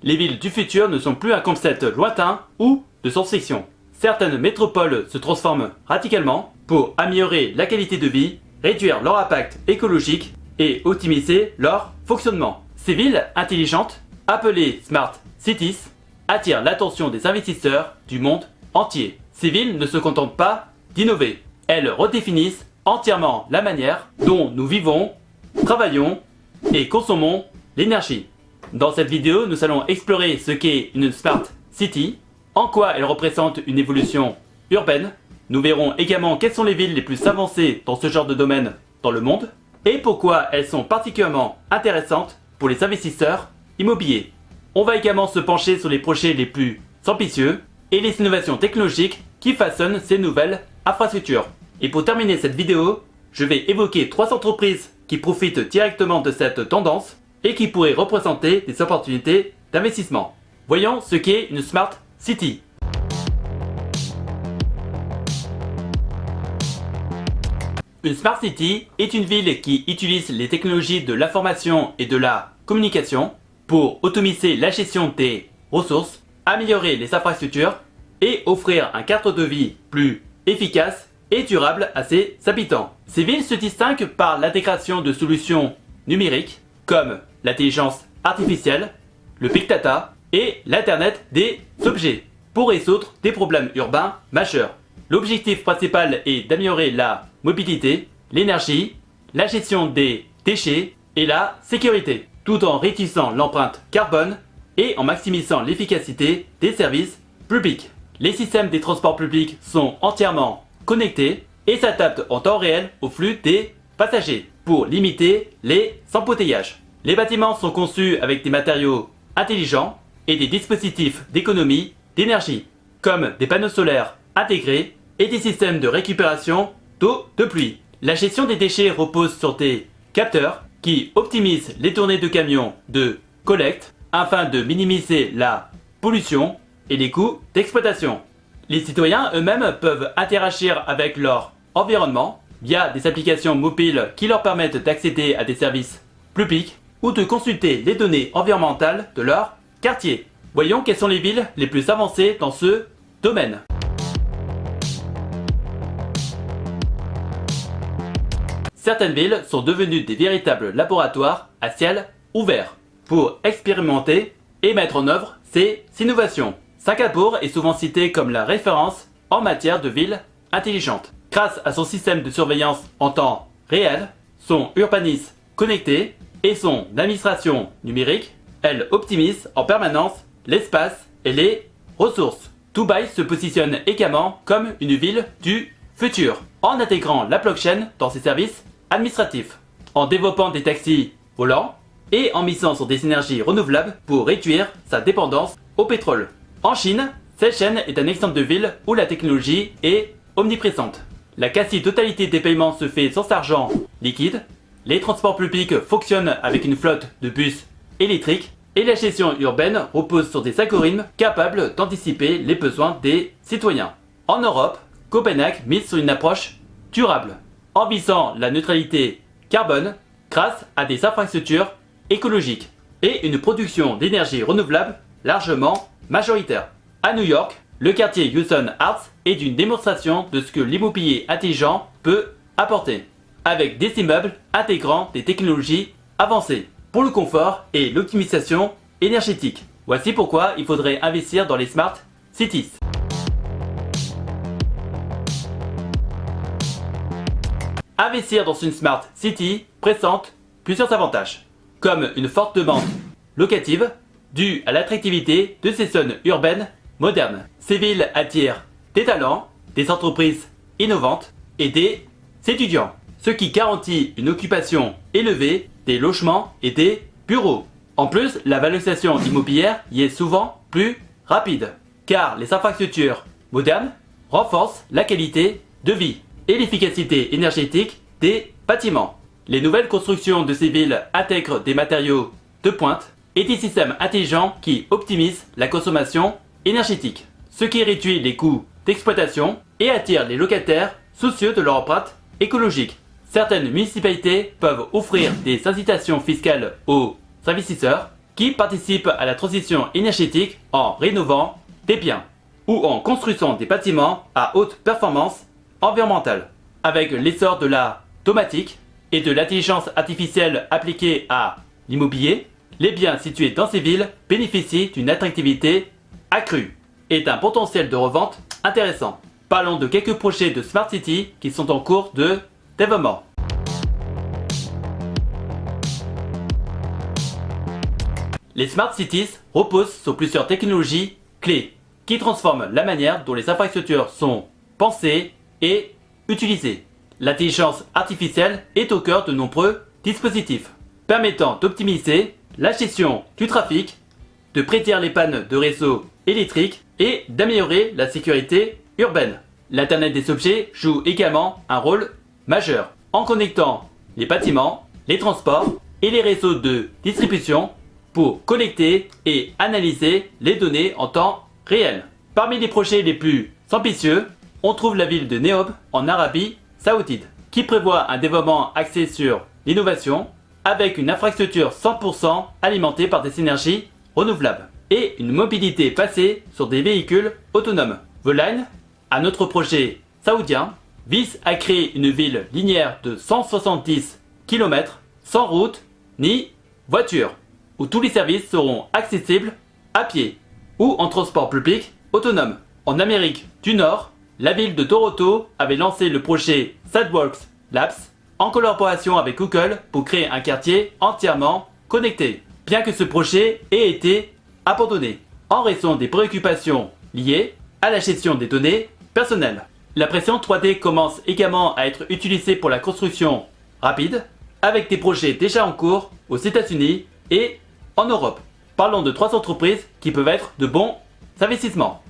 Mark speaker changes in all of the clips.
Speaker 1: Les villes du futur ne sont plus un concept lointain ou de science-fiction. Certaines métropoles se transforment radicalement pour améliorer la qualité de vie, réduire leur impact écologique et optimiser leur fonctionnement. Ces villes intelligentes, appelées Smart Cities, attirent l'attention des investisseurs du monde entier. Ces villes ne se contentent pas d'innover. Elles redéfinissent entièrement la manière dont nous vivons, travaillons et consommons l'énergie. Dans cette vidéo, nous allons explorer ce qu'est une Smart City, en quoi elle représente une évolution urbaine. Nous verrons également quelles sont les villes les plus avancées dans ce genre de domaine dans le monde et pourquoi elles sont particulièrement intéressantes pour les investisseurs immobiliers. On va également se pencher sur les projets les plus ambitieux et les innovations technologiques qui façonnent ces nouvelles infrastructures. Et pour terminer cette vidéo, je vais évoquer 3 entreprises qui profitent directement de cette tendance et qui pourraient représenter des opportunités d'investissement. Voyons ce qu'est une Smart City. Une Smart City est une ville qui utilise les technologies de l'information et de la communication pour automiser la gestion des ressources, améliorer les infrastructures et offrir un cadre de vie plus efficace et durable à ses habitants. Ces villes se distinguent par l'intégration de solutions numériques comme l'intelligence artificielle, le big data et l'Internet des objets pour résoudre des problèmes urbains majeurs. L'objectif principal est d'améliorer la mobilité, l'énergie, la gestion des déchets et la sécurité, tout en réduisant l'empreinte carbone et en maximisant l'efficacité des services publics. Les systèmes des transports publics sont entièrement connectés et s'adaptent en temps réel au flux des passagers pour limiter les embouteillages. Les bâtiments sont conçus avec des matériaux intelligents et des dispositifs d'économie d'énergie, comme des panneaux solaires intégrés et des systèmes de récupération d'eau de pluie. La gestion des déchets repose sur des capteurs qui optimisent les tournées de camions de collecte afin de minimiser la pollution et les coûts d'exploitation. Les citoyens eux-mêmes peuvent interagir avec leur environnement via des applications mobiles qui leur permettent d'accéder à des services publics ou de consulter les données environnementales de leur quartier. Voyons quelles sont les villes les plus avancées dans ce domaine. Certaines villes sont devenues des véritables laboratoires à ciel ouvert pour expérimenter et mettre en œuvre ces innovations. Singapour est souvent cité comme la référence en matière de ville intelligente. Grâce à son système de surveillance en temps réel, son urbanisme connecté et son administration numérique, elle optimise en permanence l'espace et les ressources. Dubaï se positionne également comme une ville du futur en intégrant la blockchain dans ses services administratifs, en développant des taxis volants et en misant sur des énergies renouvelables pour réduire sa dépendance au pétrole. En Chine, Shenzhen est un exemple de ville où la technologie est omniprésente. La quasi-totalité des paiements se fait sans argent liquide, les transports publics fonctionnent avec une flotte de bus électriques et la gestion urbaine repose sur des algorithmes capables d'anticiper les besoins des citoyens. En Europe, Copenhague mise sur une approche durable, en visant la neutralité carbone grâce à des infrastructures écologiques et une production d'énergie renouvelable largement majoritaire. À New York, le quartier Hudson Arts est une démonstration de ce que l'immobilier intelligent peut apporter, avec des immeubles intégrant des technologies avancées pour le confort et l'optimisation énergétique. Voici pourquoi il faudrait investir dans les Smart Cities. Investir dans une Smart City présente plusieurs avantages, comme une forte demande locative due à l'attractivité de ces zones urbaines modernes. Ces villes attirent des talents, des entreprises innovantes et des étudiants, ce qui garantit une occupation élevée des logements et des bureaux. En plus, la valorisation immobilière y est souvent plus rapide, car les infrastructures modernes renforcent la qualité de vie et l'efficacité énergétique des bâtiments. Les nouvelles constructions de ces villes intègrent des matériaux de pointe et des systèmes intelligents qui optimisent la consommation énergétique, ce qui réduit les coûts d'exploitation et attire les locataires soucieux de leur empreinte écologique. Certaines municipalités peuvent offrir des incitations fiscales aux investisseurs qui participent à la transition énergétique en rénovant des biens ou en construisant des bâtiments à haute performance environnementale. Avec l'essor de la domatique et de l'intelligence artificielle appliquée à l'immobilier, les biens situés dans ces villes bénéficient d'une attractivité accrue et d'un potentiel de revente intéressant. Parlons de quelques projets de Smart City qui sont en cours de développement. Les Smart Cities reposent sur plusieurs technologies clés qui transforment la manière dont les infrastructures sont pensées et utilisées. L'intelligence artificielle est au cœur de nombreux dispositifs, permettant d'optimiser la gestion du trafic, de prédire les pannes de réseaux électriques et d'améliorer la sécurité urbaine. L'Internet des objets joue également un rôle majeur en connectant les bâtiments, les transports et les réseaux de distribution pour collecter et analyser les données en temps réel. Parmi les projets les plus ambitieux, on trouve la ville de Neom en Arabie Saoudite, qui prévoit un développement axé sur l'innovation avec une infrastructure 100% alimentée par des énergies renouvelables et une mobilité basée sur des véhicules autonomes. Volane, un autre projet saoudien, vise à créer une ville linéaire de 170 km sans route ni voiture, où tous les services seront accessibles à pied ou en transport public autonome. En Amérique du Nord, la ville de Toronto avait lancé le projet Sidewalks Labs en collaboration avec Google pour créer un quartier entièrement connecté, bien que ce projet ait été abandonné en raison des préoccupations liées à la gestion des données personnelles. L'impression 3D commence également à être utilisée pour la construction rapide, avec des projets déjà en cours aux États-Unis et en Europe. Parlons de 3 entreprises qui peuvent être de bons investissements.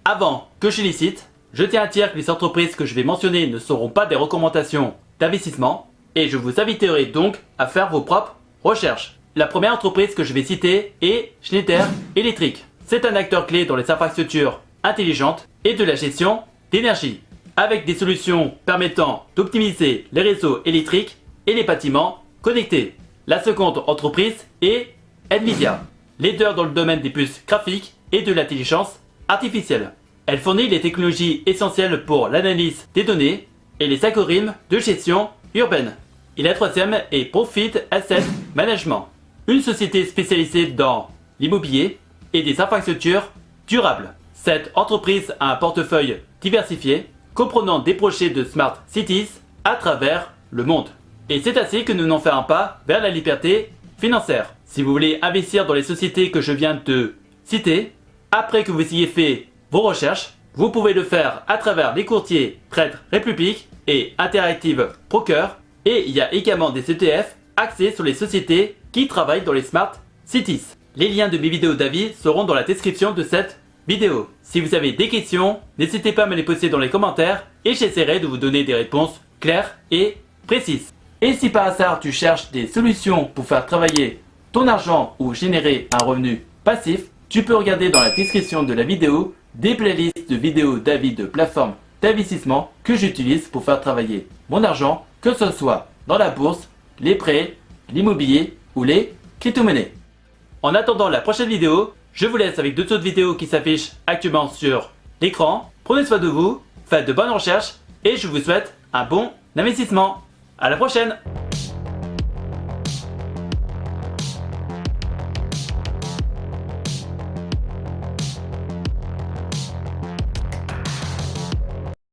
Speaker 1: Avant que je les cite, je tiens à dire que les entreprises que je vais mentionner ne seront pas des recommandations d'investissement et je vous inviterai donc à faire vos propres recherches. La première entreprise que je vais citer est Schneider Electric. C'est un acteur clé dans les infrastructures intelligentes et de la gestion d'énergie, avec des solutions permettant d'optimiser les réseaux électriques et les bâtiments connectés. La seconde entreprise est Nvidia, leader dans le domaine des puces graphiques et de l'intelligence artificielle. Elle fournit les technologies essentielles pour l'analyse des données et les algorithmes de gestion urbaine. Et la troisième est Profit Asset Management, une société spécialisée dans l'immobilier et des infrastructures durables. Cette entreprise a un portefeuille diversifié comprenant des projets de Smart Cities à travers le monde. Et c'est ainsi que nous n'en faisons pas vers la liberté financière. Si vous voulez investir dans les sociétés que je viens de citer, après que vous ayez fait vos recherches, vous pouvez le faire à travers les courtiers Trade Republic et Interactive Broker. Et il y a également des ETF axés sur les sociétés qui travaillent dans les Smart Cities. Les liens de mes vidéos d'avis seront dans la description de cette vidéo. Si vous avez des questions, n'hésitez pas à me les poser dans les commentaires et j'essaierai de vous donner des réponses claires et précises. Et si par hasard tu cherches des solutions pour faire travailler ton argent ou générer un revenu passif, tu peux regarder dans la description de la vidéo des playlists de vidéos d'avis de plateformes d'investissement que j'utilise pour faire travailler mon argent, que ce soit dans la bourse, les prêts, l'immobilier ou les crypto-monnaies. En attendant la prochaine vidéo, je vous laisse avec 2 autres vidéos qui s'affichent actuellement sur l'écran. Prenez soin de vous, faites de bonnes recherches et je vous souhaite un bon investissement. À la prochaine!